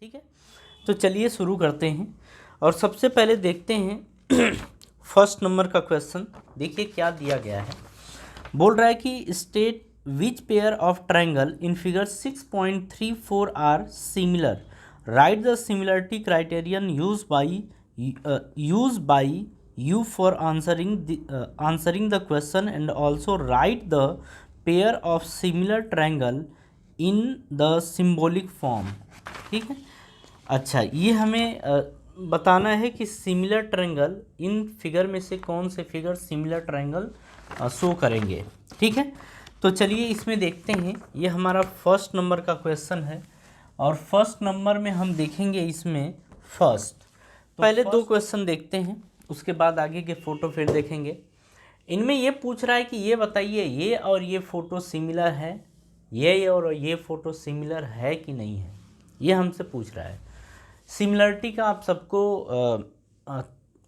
ठीक है, तो चलिए शुरू करते हैं और सबसे पहले देखते हैं फर्स्ट नंबर का क्वेश्चन। देखिए क्या दिया गया है। बोल रहा है कि state which pair of triangle in figure 6.34 are similar, right the similarity criterion use by you for answering the question and also write the pair of similar triangle in the symbolic form। ठीक है, अच्छा ये हमें बताना है कि similar triangle in figure में से कौन से फिगर सिमिलर ट्रायंगल शो करेंगे। ठीक है, तो चलिए इसमें देखते हैं। ये हमारा फर्स्ट नंबर का क्वेश्चन है और फर्स्ट नंबर में हम देखेंगे इसमें फर्स्ट, तो पहले दो क्वेश्चन देखते हैं, उसके बाद आगे के फ़ोटो फिर देखेंगे। इनमें ये पूछ रहा है कि ये बताइए ये और ये फ़ोटो सिमिलर है, ये और ये फ़ोटो सिमिलर है कि नहीं है, ये हमसे पूछ रहा है। सिमिलरिटी का आप सबको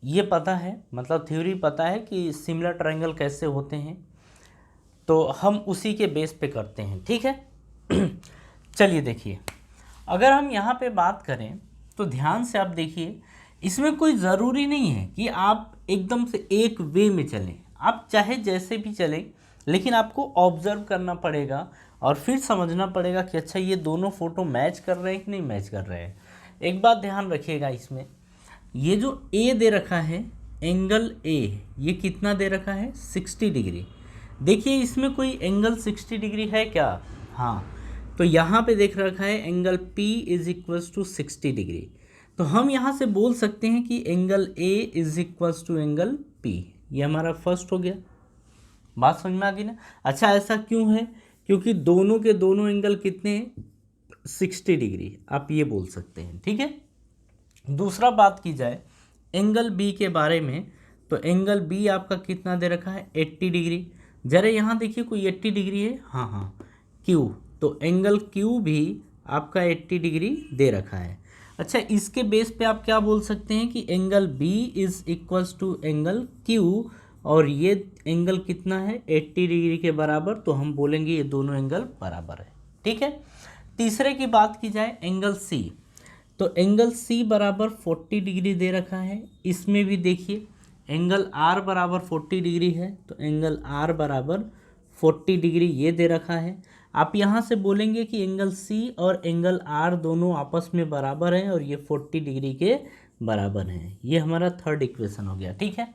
ये पता है, मतलब थ्योरी पता है कि सिमिलर ट्रायंगल कैसे होते हैं, तो हम उसी के बेस पे करते हैं। ठीक है चलिए देखिए, अगर हम यहाँ पे बात करें तो ध्यान से आप देखिए, इसमें कोई ज़रूरी नहीं है कि आप एकदम से एक वे में चलें, आप चाहे जैसे भी चलें, लेकिन आपको ऑब्जर्व करना पड़ेगा और फिर समझना पड़ेगा कि अच्छा ये दोनों फ़ोटो मैच कर रहे हैं कि नहीं मैच कर रहे हैं। एक बात ध्यान रखिएगा, इसमें ये जो ए दे रखा है एंगल ए, ये कितना दे रखा है 60 डिग्री। देखिए इसमें कोई एंगल 60 डिग्री है क्या? हाँ, तो यहाँ पे देख रखा है angle P is equals to 60 degree, तो हम यहाँ से बोल सकते हैं कि angle A is equals to angle P। ये हमारा फर्स्ट हो गया, बात समझ में आ गई ना। अच्छा ऐसा क्यों है? क्योंकि दोनों के दोनों एंगल कितने हैं 60 डिग्री, आप ये बोल सकते हैं। ठीक है, दूसरा बात की जाए एंगल B के बारे में, तो एंगल B आपका कितना दे रखा है 80 डिग्री। जरा यहाँ देखिए कोई 80 डिग्री है, हाँ Q, तो एंगल Q भी आपका 80 डिग्री दे रखा है। अच्छा इसके बेस पे आप क्या बोल सकते हैं कि angle B is equals to angle Q, और ये एंगल कितना है 80 डिग्री के बराबर, तो हम बोलेंगे ये दोनों एंगल बराबर है। ठीक है, तीसरे की बात की जाए एंगल C, तो एंगल C बराबर 40 डिग्री दे रखा है। इसमें भी देखिए एंगल R बराबर 40 डिग्री है, तो एंगल R बराबर 40 डिग्री ये दे रखा है। आप यहाँ से बोलेंगे कि एंगल C और एंगल R दोनों आपस में बराबर हैं और ये 40 डिग्री के बराबर हैं। ये हमारा थर्ड इक्वेशन हो गया। ठीक है,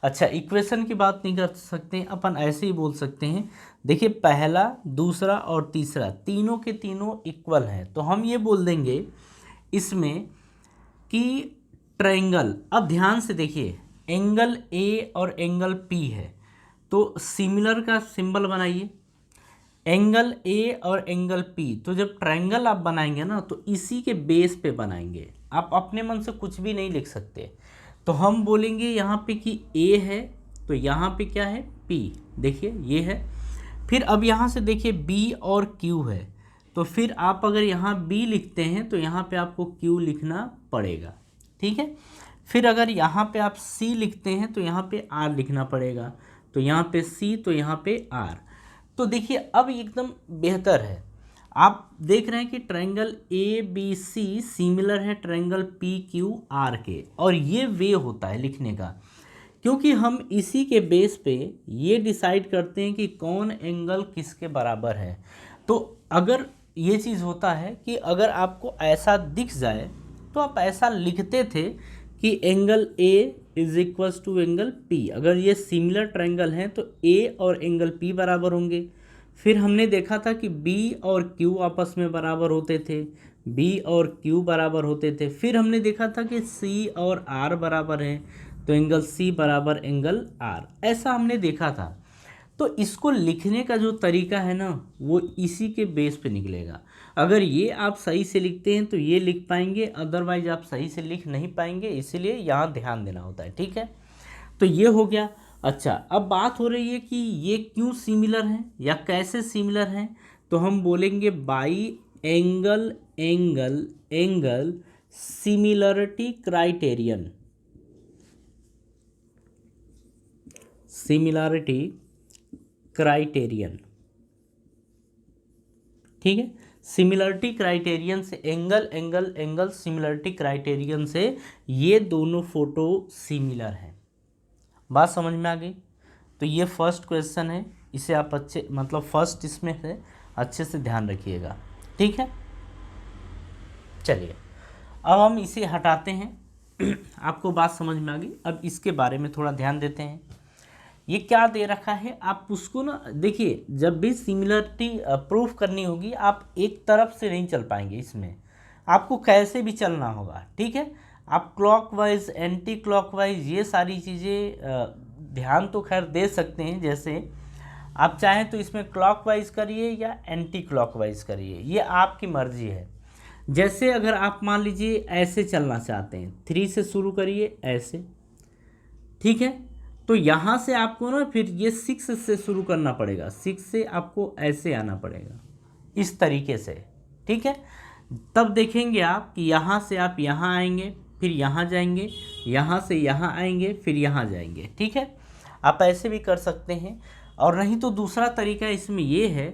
अच्छा इक्वेशन की बात नहीं कर सकते, अपन ऐसे ही बोल सकते हैं। देखिए पहला दूसरा और तीसरा तीनों के तीनों इक्वल हैं, तो हम ये बोल देंगे इसमें कि ट्रायंगल, अब ध्यान से देखिए एंगल A और एंगल P है, तो सिमिलर का सिंबल बनाइए, एंगल A और एंगल P, तो जब ट्रायंगल आप बनाएंगे ना तो इसी के बेस पे बनाएंगे, आप अपने मन से कुछ भी नहीं लिख सकते। तो हम बोलेंगे यहाँ पे कि A है, तो यहाँ पे क्या है P, देखिए ये है। फिर अब यहाँ से देखिए B और Q है, तो फिर आप अगर यहाँ B लिखते हैं तो यहाँ पे आपको Q लिखना पड़ेगा। ठीक है, फिर अगर यहाँ पे आप C लिखते हैं तो यहाँ पे R लिखना पड़ेगा, तो यहाँ पे C तो यहाँ पे R। तो देखिए अब एकदम बेहतर है, आप देख रहे हैं कि ट्रायंगल ABC सिमिलर है ट्रायंगल PQR के, और ये वे होता है लिखने का, क्योंकि हम इसी के बेस पे ये डिसाइड करते हैं कि कौन एंगल किसके बराबर है। तो अगर ये चीज़ होता है कि अगर आपको ऐसा दिख जाए तो आप ऐसा लिखते थे कि angle A is equals to angle P, अगर ये सिमिलर ट्रायंगल हैं तो A और एंगल P बराबर होंगे। फिर हमने देखा था कि B और Q आपस में बराबर होते थे, B और Q बराबर होते थे। फिर हमने देखा था कि C और R बराबर हैं, तो एंगल C बराबर एंगल R, ऐसा हमने देखा था। तो इसको लिखने का जो तरीका है ना वो इसी के बेस पे निकलेगा। अगर ये आप सही से लिखते हैं तो ये लिख पाएंगे, अदरवाइज आप सही से लिख नहीं पाएंगे, इसीलिए यहाँ ध्यान देना होता है। ठीक है, तो ये हो गया। अच्छा अब बात हो रही है कि ये क्यों सिमिलर हैं या कैसे सिमिलर हैं, तो हम बोलेंगे by angle angle angle similarity criterion, similarity criterion. ठीक है, सिमिलरिटी क्राइटेरियन से angle angle angle similarity criterion से ये दोनों फोटो सिमिलर हैं। बात समझ में आ गई? तो ये फर्स्ट क्वेश्चन है, इसे आप अच्छे मतलब फर्स्ट इसमें से अच्छे से ध्यान रखिएगा, ठीक है। चलिए अब हम इसे हटाते हैं आपको बात समझ में आ गई। अब इसके बारे में थोड़ा ध्यान देते हैं। ये क्या दे रखा है, आप उसको ना देखिए, जब भी सिमिलरिटी प्रूफ करनी होगी आप एक तरफ से नहीं चल पाएंगे, इसमें आपको कैसे भी चलना होगा, ठीक है। आप क्लॉकवाइज एंटी क्लॉकवाइज ये सारी चीज़ें ध्यान तो खैर दे सकते हैं, जैसे आप चाहें तो इसमें क्लॉकवाइज करिए या एंटी क्लॉकवाइज करिए, ये आपकी मर्जी है। जैसे अगर आप मान लीजिए ऐसे चलना चाहते हैं, 3 से शुरू करिए ऐसे, ठीक है। तो यहाँ से आपको ना फिर ये 6 से शुरू करना पड़ेगा, 6 से आपको ऐसे आना पड़ेगा इस तरीके से, ठीक है। तब देखेंगे आप कि यहाँ से आप यहाँ आएंगे, फिर यहाँ जाएंगे, यहाँ से यहाँ आएंगे, फिर यहाँ जाएंगे, ठीक है। आप ऐसे भी कर सकते हैं। और नहीं तो दूसरा तरीका इसमें ये है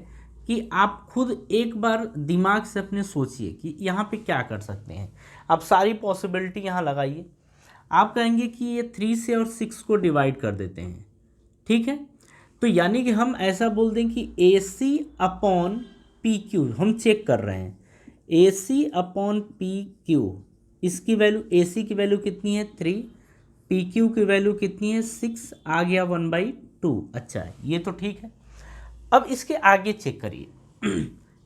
कि आप खुद एक बार दिमाग से अपने सोचिए कि यहाँ पे क्या कर सकते हैं। आप सारी पॉसिबिलिटी यहाँ लगाइए। आप कहेंगे कि ये 3 से और 6 को डिवाइड कर देते हैं, ठीक है। तो यानी कि हम ऐसा बोल दें कि AC अपॉन PQ हम चेक कर रहे हैं, AC अपॉन PQ, इसकी वैल्यू AC की वैल्यू कितनी है 3, PQ की वैल्यू कितनी है 6, आ गया 1/2। अच्छा है, ये तो ठीक है। अब इसके आगे चेक करिए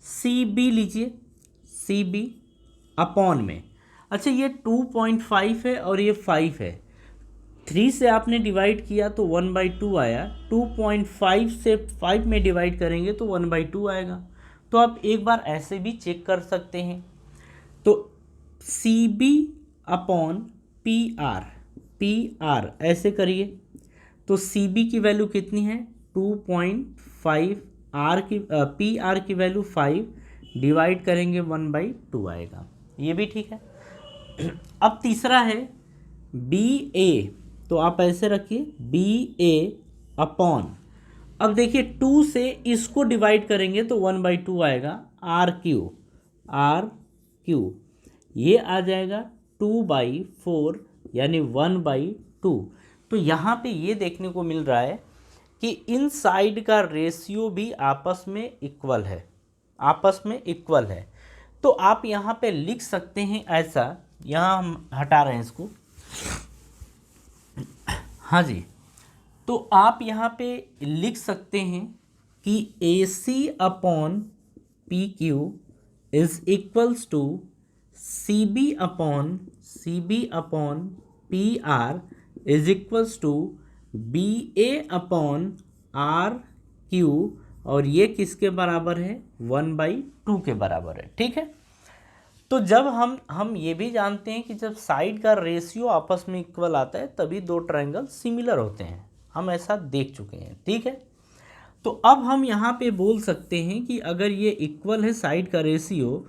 CB लीजिए, CB अपॉन में, अच्छा ये 2.5 है और ये 5 है, 3 से आपने डिवाइड किया तो 1/2 आया, 2.5 से 5 में डिवाइड करेंगे तो 1/2 आएगा। तो आप एक बार ऐसे भी चेक कर सकते हैं। तो CB अपॉन PR ऐसे करिए, तो CB की वैल्यू कितनी है 2.5, PR की वैल्यू 5, डिवाइड करेंगे 1/2 आएगा, ये भी ठीक है। अब तीसरा है BA, तो आप ऐसे रखिए BA अपॉन, अब देखिए 2 से इसको डिवाइड करेंगे तो 1/2 आएगा, RQ ये आ जाएगा 2/4 यानी 1/2। तो यहाँ पे ये देखने को मिल रहा है कि इन साइड का रेशियो भी आपस में इक्वल है, आपस में इक्वल है। तो आप यहाँ पे लिख सकते हैं ऐसा, यहाँ हम हटा रहे हैं इसको, हाँ जी। तो आप यहाँ पे लिख सकते हैं कि AC upon PQ is equals to CB upon PR is equals to BA upon RQ, और ये किसके बराबर है 1/2 के बराबर है, ठीक है। तो जब हम ये भी जानते हैं कि जब साइड का रेशियो आपस में इक्वल आता है तभी दो ट्रायंगल सिमिलर होते हैं, हम ऐसा देख चुके हैं, ठीक है। तो अब हम यहाँ पे बोल सकते हैं कि अगर ये इक्वल है साइड का रेशियो,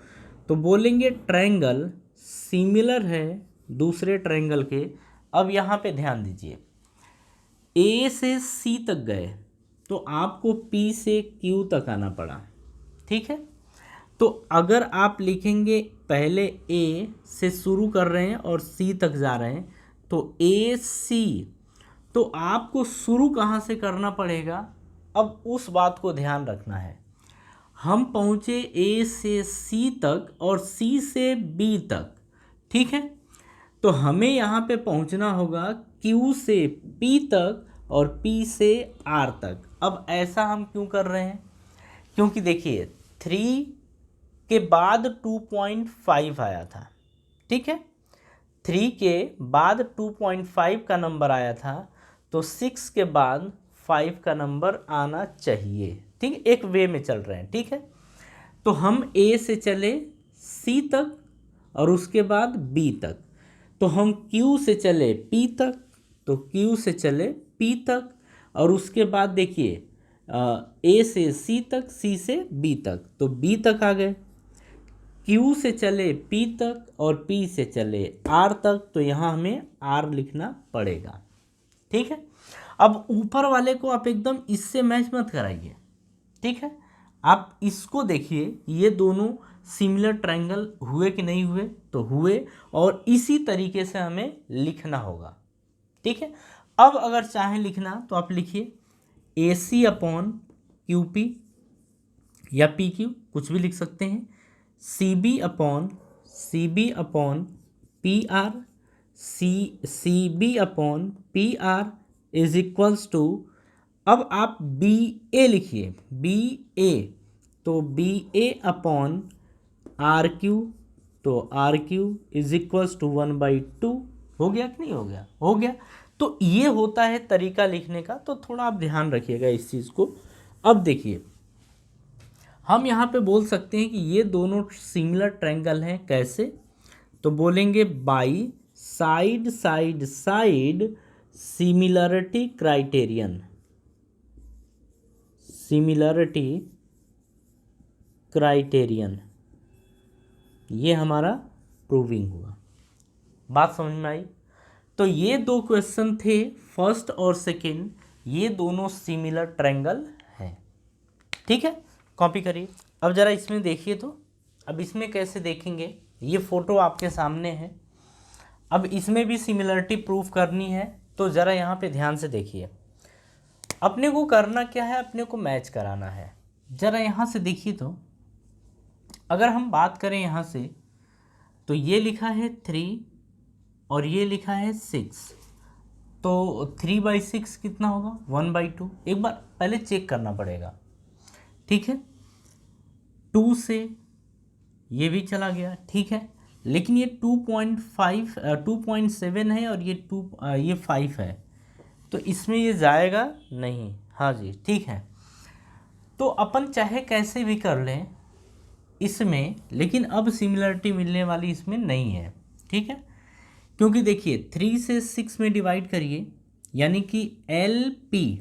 तो बोलेंगे ट्रायंगल सिमिलर है दूसरे ट्रायंगल के। अब यहाँ पे ध्यान दीजिए, A से C तक गए तो आपको P से Q तक आना पड़ा, ठीक है। तो अगर आप लिखेंगे पहले A से शुरू कर रहे हैं और C तक जा रहे हैं तो AC, तो आपको शुरू कहाँ से करना पड़ेगा, अब उस बात को ध्यान रखना है। हम पहुँचे A से C तक और C से B तक, ठीक है। तो हमें यहाँ पे पहुँचना होगा Q से P तक और P से R तक। अब ऐसा हम क्यों कर रहे हैं, क्योंकि देखिए 3 के बाद 2.5 आया था, ठीक है। 3 के बाद 2.5 का नंबर आया था, तो 6 के बाद 5 का नंबर आना चाहिए, ठीक, एक वे में चल रहे हैं, ठीक है। तो हम A से चले C तक और उसके बाद B तक, तो हम Q से चले P तक, तो Q से चले P तक, और उसके बाद देखिए A से C तक, C से B तक, तो B तक आ गए। Q से चले P तक और P से चले R तक, तो यहाँ हमें R लिखना पड़ेगा, ठीक है। अब ऊपर वाले को आप एकदम इससे मैच मत कराइए, ठीक है। आप इसको देखिए, ये दोनों सिमिलर ट्रायंगल हुए कि नहीं हुए, तो हुए, और इसी तरीके से हमें लिखना होगा। ठीक है, अब अगर चाहें लिखना तो आप लिखिए AC अपॉन QP या PQ, कुछ भी लिख सकते हैं, CB upon PR, CB upon PR is equals to, अब आप BA लिखिए, BA, तो BA अपॉन RQ, तो RQ इज इक्वल्स टू 1/2। हो गया कि नहीं हो गया? हो गया। तो ये होता है तरीका लिखने का, तो थोड़ा आप ध्यान रखिएगा इस चीज़ को। अब देखिए, हम यहाँ पे बोल सकते हैं कि ये दोनों सिमिलर ट्रायंगल हैं, कैसे? तो बोलेंगे by side side side similarity criterion, similarity criterion, ये हमारा प्रूविंग हुआ। बात समझ में आई? तो ये दो क्वेश्चन थे, फर्स्ट और सेकंड, ये दोनों सिमिलर ट्रायंगल हैं। ठीक है, कॉपी करिए। अब ज़रा इसमें देखिए, तो अब इसमें कैसे देखेंगे, ये फोटो आपके सामने है। अब इसमें भी सिमिलरिटी प्रूफ करनी है, तो ज़रा यहाँ पे ध्यान से देखिए। अपने को करना क्या है, अपने को मैच कराना है। ज़रा यहाँ से देखिए, तो अगर हम बात करें यहाँ से, तो ये लिखा है 3 और ये लिखा है 6, तो 3/6 कितना होगा? 1/2। एक बार पहले चेक करना पड़ेगा। ठीक है, 2 से ये भी चला गया, ठीक है, लेकिन ये 2.7 है और ये 5 है, तो इसमें ये जाएगा नहीं। हाँ जी, ठीक है। तो अपन चाहे कैसे भी कर लें इसमें, लेकिन अब सिमिलरिटी मिलने वाली इसमें नहीं है। ठीक है, क्योंकि देखिए 3 से 6 में डिवाइड करिए, यानी कि LP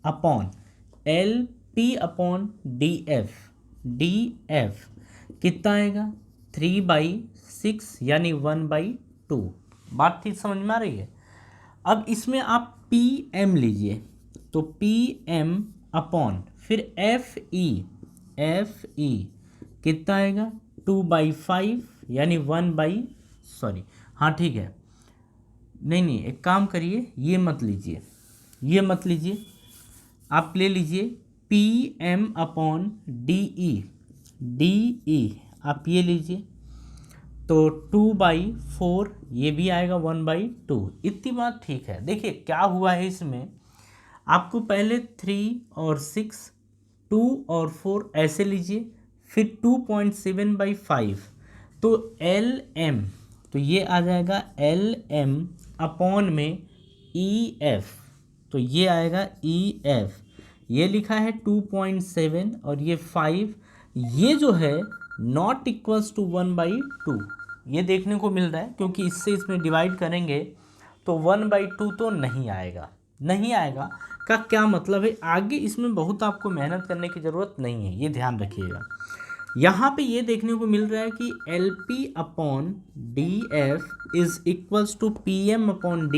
अपॉन DF कितना आएगा? 3/6 यानी 1/2। बात ठीक समझ में आ रही है? अब इसमें आप PM लीजिए, तो PM अपॉन फिर FE कितना आएगा? 2/5 यानी 1/, हाँ ठीक है, नहीं, एक काम करिए, ये मत लीजिए, आप ले लीजिए PM अपॉन DE, आप ये लीजिए, तो 2/4, ये भी आएगा 1/2। इतनी बात ठीक है। देखिए क्या हुआ है इसमें, आपको पहले 3 और 6, 2 और 4 ऐसे लीजिए, फिर 2.7/5, तो LM, तो ये आ जाएगा LM अपॉन में EF, तो ये आएगा EF, ये लिखा है 2.7 और ये 5, ये जो है नॉट इक्वल्स टू 1/2, ये देखने को मिल रहा है, क्योंकि इससे इसमें डिवाइड करेंगे तो 1/2 तो नहीं आएगा। का क्या मतलब है? आगे इसमें बहुत आपको मेहनत करने की ज़रूरत नहीं है, ये ध्यान रखिएगा। यहाँ पे ये देखने को मिल रहा है कि LP upon DF is equals to PM upon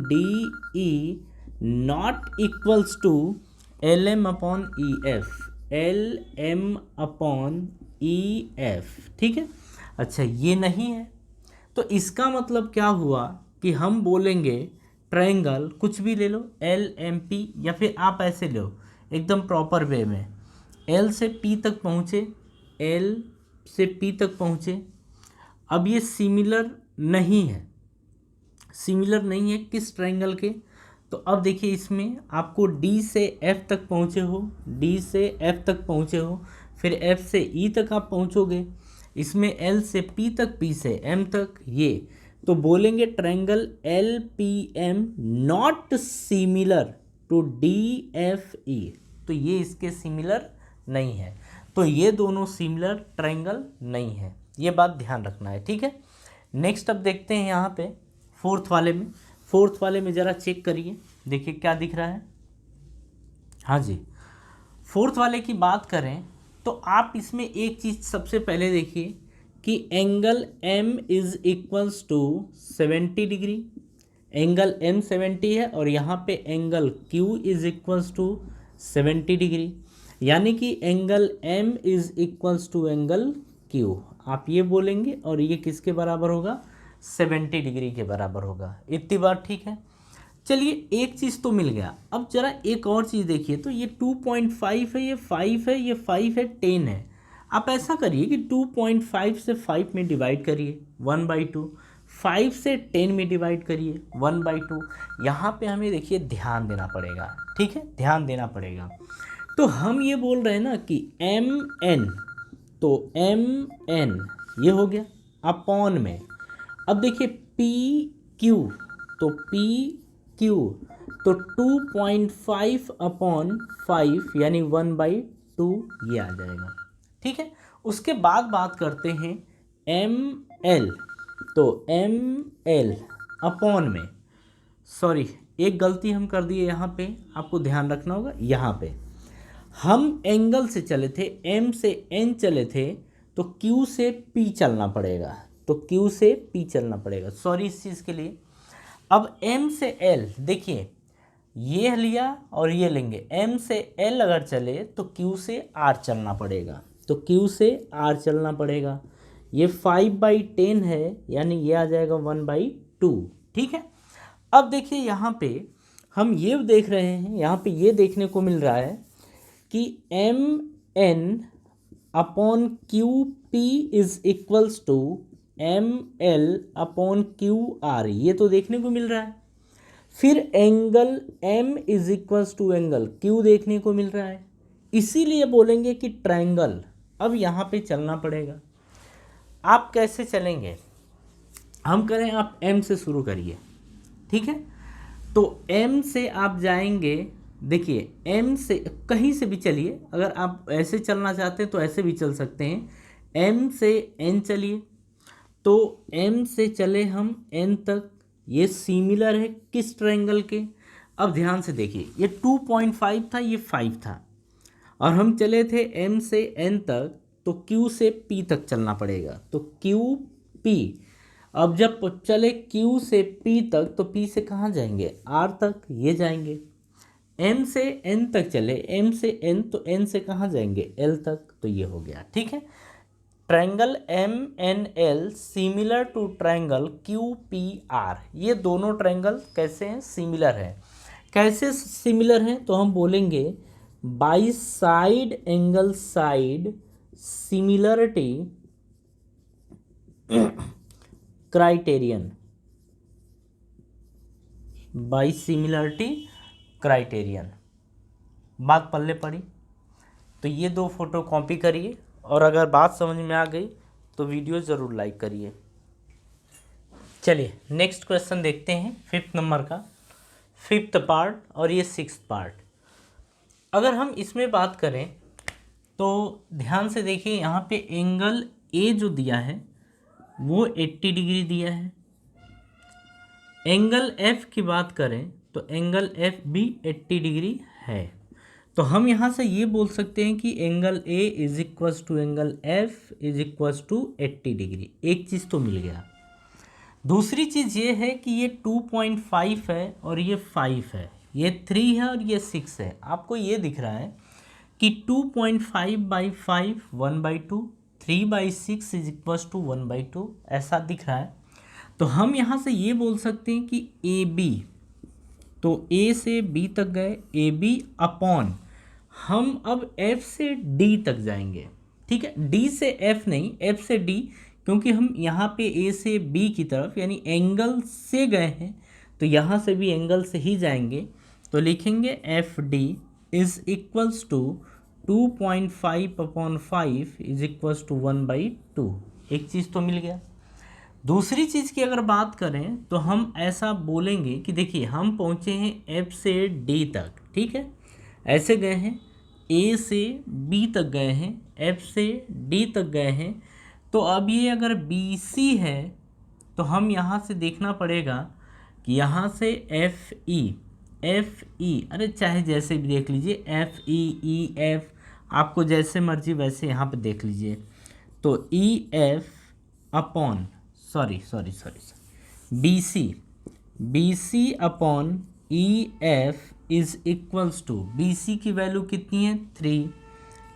DE not equals to LM upon EF। ठीक है, अच्छा ये नहीं है, तो इसका मतलब क्या हुआ कि हम बोलेंगे ट्रायंगल कुछ भी ले लो, LMP, या फिर आप ऐसे लो एकदम प्रॉपर वे में, L से P तक पहुँचे, अब ये सिमिलर नहीं है किस ट्रायंगल के? तो अब देखिए इसमें आपको D से F तक पहुँचे हो, फिर F से E तक आप पहुँचोगे, इसमें L से P तक, P से M तक, ये तो बोलेंगे triangle LPM not similar to DFE, तो ये इसके सिमिलर नहीं है, तो ये दोनों सिमिलर ट्रायंगल नहीं है, ये बात ध्यान रखना है। ठीक है, नेक्स्ट अब देखते हैं यहाँ पे फोर्थ वाले में ज़रा चेक करिए, देखिए क्या दिख रहा है। हाँ जी, फोर्थ वाले की बात करें तो आप इसमें एक चीज़ सबसे पहले देखिए कि angle M is equals to 70 degree, angle M 70 है और यहाँ पे angle Q is equals to 70 degree. यानी कि angle M is equals to angle Q, आप ये बोलेंगे और ये किसके बराबर होगा, 70 डिग्री के बराबर होगा। इतनी बात ठीक है। चलिए एक चीज़ तो मिल गया, अब जरा एक और चीज़ देखिए, तो ये 2.5 है, ये 5 है, ये 5 है, 10 है। आप ऐसा करिए कि 2.5 से 5 में डिवाइड करिए 1/2, 5 से 10 में डिवाइड करिए 1/2। यहाँ पे हमें देखिए ध्यान देना पड़ेगा, ठीक है, ध्यान देना पड़ेगा। तो हम ये बोल रहे हैं ना कि mn, तो mn ये हो गया अपॉन में। अब देखिए pq, तो pq तो 2.5 अपॉन 5 यानी 1/2 ये आ जाएगा, ठीक है। उसके बाद बात करते हैं ml, तो ml अपॉन में, सॉरी एक गलती हम कर दिए यहाँ पे, आपको ध्यान रखना होगा। यहाँ पे हम एंगल से चले थे, M से N चले थे, तो Q से P चलना पड़ेगा, तो Q से P चलना पड़ेगा, सॉरी इस चीज़ के लिए। अब M से L, देखिए ये लिया और ये लेंगे, M से L अगर चले तो Q से R चलना पड़ेगा, तो Q से R चलना पड़ेगा। ये 5/10 है, यानी ये आ जाएगा 1/2, ठीक है। अब देखिए यहाँ पे हम ये देख रहे हैं, यहाँ पे ये देखने को मिल रहा है कि mn upon qp is equals to ml upon qr, ये तो देखने को मिल रहा है। फिर angle m is equals to angle q देखने को मिल रहा है, इसीलिए बोलेंगे कि ट्रायंगल। अब यहाँ पे चलना पड़ेगा। आप कैसे चलेंगे, हम करें, आप m से शुरू करिए, ठीक है। तो m से आप जाएंगे, देखिए m से कहीं से भी चलिए, अगर आप ऐसे चलना चाहते हैं तो ऐसे भी चल सकते हैं। m से n चलिए, तो m से चले हम n तक, ये सिमिलर है किस ट्रायंगल के। अब ध्यान से देखिए, ये 2.5 था, ये 5 था, और हम चले थे m से n तक, तो q से p तक चलना पड़ेगा, तो qp। अब जब चले q से p तक, तो p से कहाँ जाएंगे, r तक, ये जाएंगे। m से n तक चले, m से n, तो n से कहाँ जाएंगे, l तक, तो ये हो गया, ठीक है। Triangle MNL similar to triangle QPR, ये दोनों ट्रायंगल कैसे हैं, सिमिलर है। कैसे सिमिलर हैं, तो हम बोलेंगे by side angle side similarity criterion, by similarity criterion, बात पल्ले पड़ी। तो ये दो फोटो कॉपी करिए, और अगर बात समझ में आ गई तो वीडियो ज़रूर लाइक करिए। चलिए नेक्स्ट क्वेश्चन देखते हैं, 5th नंबर का, 5th पार्ट, और ये 6th पार्ट। अगर हम इसमें बात करें तो ध्यान से देखिए, यहाँ पे एंगल ए जो दिया है वो 80 डिग्री दिया है। एंगल एफ की बात करें तो एंगल एफ भी 80 डिग्री है। तो हम यहाँ से ये बोल सकते हैं कि angle A is equals to angle F is equals to 80 degree. एक चीज़ तो मिल गया। दूसरी चीज़ ये है कि ये 2.5 है और ये 5 है, ये 3 है और ये 6 है। आपको ये दिख रहा है कि 2.5/5 1/2, 3/6 इज इक्वल्स टू 1/2, ऐसा दिख रहा है। तो हम यहाँ से ये बोल सकते हैं कि ए बी, तो ए से बी तक गए, ए बी अपॉन, हम अब एफ से डी तक जाएंगे, ठीक है। डी से एफ नहीं, एफ से डी, क्योंकि हम यहाँ पे ए से बी की तरफ यानी एंगल से गए हैं, तो यहाँ से भी एंगल से ही जाएंगे। तो लिखेंगे F D is equals to 2.5/5 is equals to 1/2। एक चीज़ तो मिल गया। दूसरी चीज़ की अगर बात करें तो हम ऐसा बोलेंगे कि देखिए हम पहुँचे हैं एफ से डी तक, ठीक है, ऐसे गए हैं, ए से बी तक गए हैं, एफ से डी तक गए हैं। तो अब ये अगर बी सी है तो हम यहाँ से देखना पड़ेगा कि यहाँ से एफ ई, अरे चाहे जैसे भी देख लीजिए, एफ ई एफ, आपको जैसे मर्जी वैसे यहाँ पे देख लीजिए। तो E F upon, sorry B C upon E F is equals to, B C की वैल्यू कितनी है 3,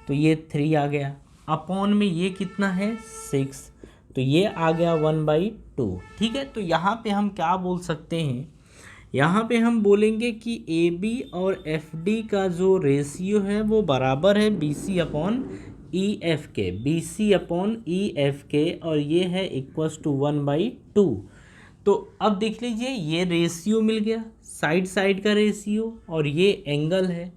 तो ये 3 आ गया, अपॉन में ये कितना है 6, तो ये आ गया 1/2। ठीक है, तो यहाँ पे हम क्या बोल सकते हैं, यहाँ पे हम बोलेंगे कि ए बी और एफ डी का जो रेशियो है वो बराबर है B C upon E F के, B C upon E F के, और ये है इक्वल्स टू 1/2। तो अब देख लीजिए ये रेशियो मिल गया, साइड साइड का रेशियो, और ये एंगल है।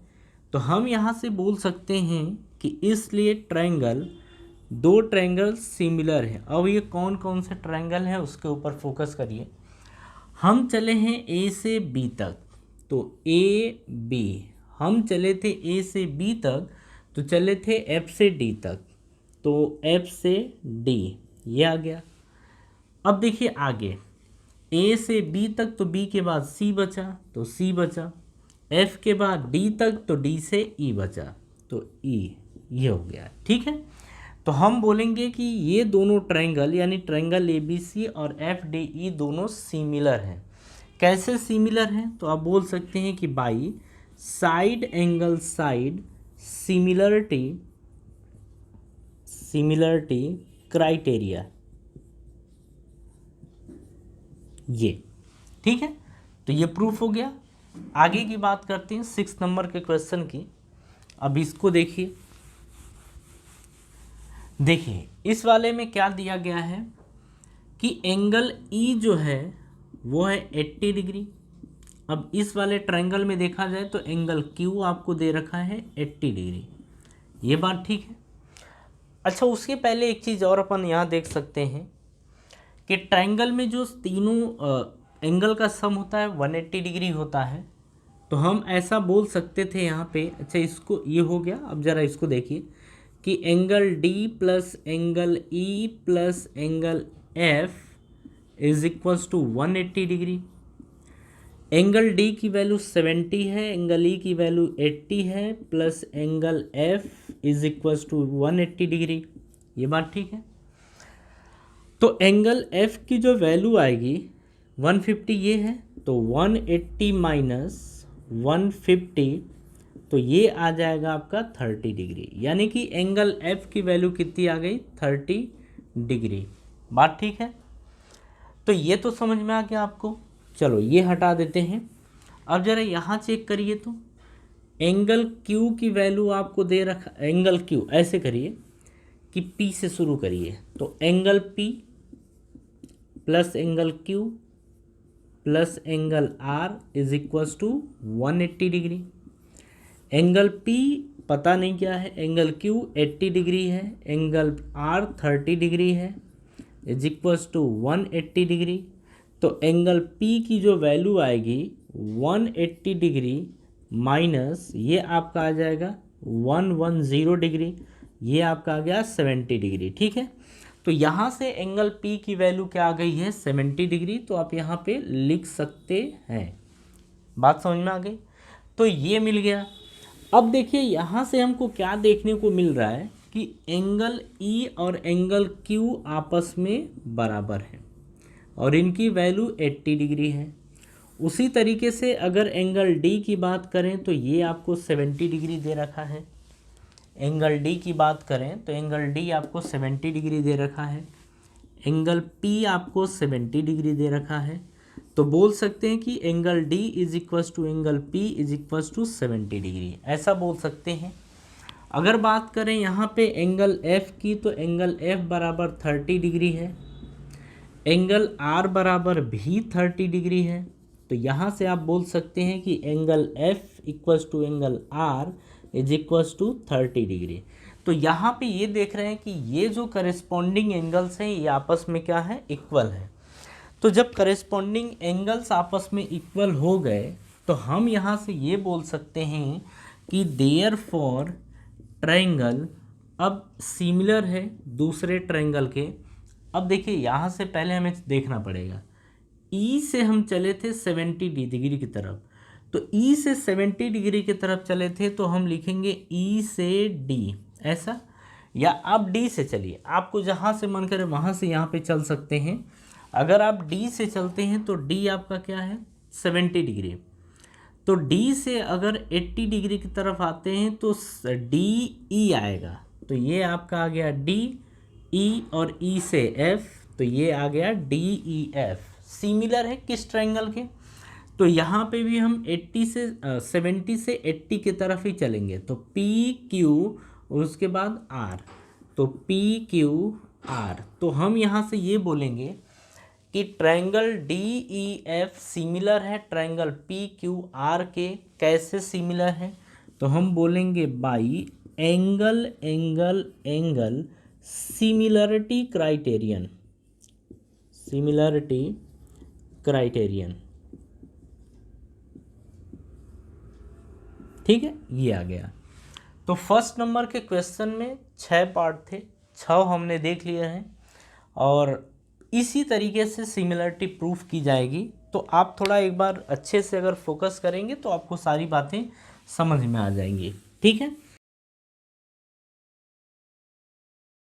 तो हम यहाँ से बोल सकते हैं कि इसलिए ट्रायंगल, दो ट्रायंगल सिमिलर हैं। अब ये कौन कौन से ट्रायंगल हैं उसके ऊपर फोकस करिए। हम चले हैं ए से बी तक, तो ए बी, हम चले थे ए से बी तक, तो चले थे एफ से डी तक, तो एफ से डी ये आ गया। अब देखिए आगे ए से बी तक, तो बी के बाद सी बचा, तो सी बचा, एफ के बाद डी तक, तो डी से ई बचा, तो ई ये हो गया। ठीक है, तो हम बोलेंगे कि ये दोनों ट्रायंगल यानी ट्रायंगल ए बी सी और एफ डी ई दोनों सिमिलर हैं। कैसे सिमिलर हैं, तो आप बोल सकते हैं कि by side angle side similarity criteria, ये ठीक है। तो ये प्रूफ हो गया। आगे की बात करते हैं 6 नंबर के क्वेश्चन की। अब इसको देखिए, इस वाले में क्या दिया गया है कि एंगल ई जो है वो है 80 डिग्री। अब इस वाले ट्रायंगल में देखा जाए तो एंगल क्यू आपको दे रखा है 80 डिग्री, ये बात ठीक है। अच्छा, उसके पहले एक चीज़ और अपन यहाँ देख सकते हैं कि ट्रायंगल में जो तीनों एंगल का सम होता है 180 डिग्री होता है। तो हम ऐसा बोल सकते थे यहाँ पे, अच्छा इसको ये हो गया। अब ज़रा इसको देखिए कि angle D plus angle E plus angle F is equals to 180 degree. Angle D की वैल्यू 70 है, एंगल ई की वैल्यू 80 है, plus angle F is equals to 180 degree, ये बात ठीक है। तो एंगल एफ की जो वैल्यू आएगी 150 ये है, तो 180 माइनस 150, तो ये आ जाएगा आपका 30 डिग्री, यानी कि एंगल एफ की वैल्यू कितनी आ गई 30 डिग्री, बात ठीक है। तो ये तो समझ में आ गया आपको। चलो ये हटा देते हैं। अब जरा यहाँ चेक करिए, तो एंगल क्यू की वैल्यू आपको दे रखा, एंगल क्यू ऐसे करिए कि पी से शुरू करिए, तो angle P plus angle Q plus angle R is equals to 180 degree. Angle P पता नहीं क्या है, एंगल क्यू 80 डिग्री है, एंगल आर 30 डिग्री है, इज इक्वल्स टू 180 डिग्री। तो एंगल पी की जो वैल्यू आएगी 180 डिग्री माइनस ये आपका आ जाएगा 110 डिग्री, ये आपका आ गया 70 डिग्री। ठीक है, तो यहाँ से एंगल पी की वैल्यू क्या आ गई है 70 डिग्री, तो आप यहाँ पे लिख सकते हैं। बात समझ में आ गई। तो ये मिल गया। अब देखिए यहाँ से हमको क्या देखने को मिल रहा है कि एंगल ई और एंगल क्यू आपस में बराबर है और इनकी वैल्यू 80 डिग्री है। उसी तरीके से अगर एंगल डी की बात करें तो ये आपको 70 डिग्री दे रखा है। एंगल डी की बात करें तो एंगल डी आपको 70 डिग्री दे रखा है, एंगल पी आपको 70 डिग्री दे रखा है। तो बोल सकते हैं कि angle D is equals to angle P is equals to 70 degree, ऐसा बोल सकते हैं। अगर बात करें यहाँ पे एंगल एफ की, तो एंगल एफ बराबर 30 डिग्री है, एंगल आर बराबर भी 30 डिग्री है। तो यहाँ से आप बोल सकते हैं कि angle F equals to angle R is equals to 30 degree. तो यहाँ पे ये देख रहे हैं कि ये जो करेस्पॉन्डिंग एंगल्स हैं ये आपस में क्या है, इक्वल है। तो जब करेस्पॉन्डिंग एंगल्स आपस में इक्वल हो गए तो हम यहाँ से ये बोल सकते हैं कि देयरफॉर ट्रायंगल अब सिमिलर है दूसरे ट्रायंगल के। अब देखिए यहाँ से पहले हमें देखना पड़ेगा, ई से हम चले थे 70 डिग्री की तरफ, तो ई से 70 डिग्री की तरफ चले थे तो हम लिखेंगे ई से डी ऐसा, या आप डी से चलिए, आपको जहाँ से मन करे वहाँ से यहाँ पे चल सकते हैं। अगर आप डी से चलते हैं तो डी आपका क्या है 70 डिग्री, तो तो डी से अगर 80 डिग्री की तरफ आते हैं तो डी ई आएगा, तो ये आपका आ गया डी ई, और ई से एफ, तो ये आ गया डी ई एफ। सिमिलर है किस ट्रायंगल के? तो यहाँ पे भी हम 80 से 70 से 80 की तरफ ही चलेंगे, तो पी क्यू और उसके बाद आर, तो पी क्यू आर। तो हम यहाँ से ये बोलेंगे कि triangle D E F similar है ट्रायंगल पी क्यू आर के। कैसे सिमिलर है? तो हम बोलेंगे by angle angle angle similarity criterion, similarity criterion. ठीक है, ये आ गया। तो फर्स्ट नंबर के क्वेश्चन में 6 पार्ट थे, 6 हमने देख लिए हैं, और इसी तरीके से सिमिलरिटी प्रूफ की जाएगी। तो आप थोड़ा एक बार अच्छे से अगर फोकस करेंगे तो आपको सारी बातें समझ में आ जाएंगी। ठीक है।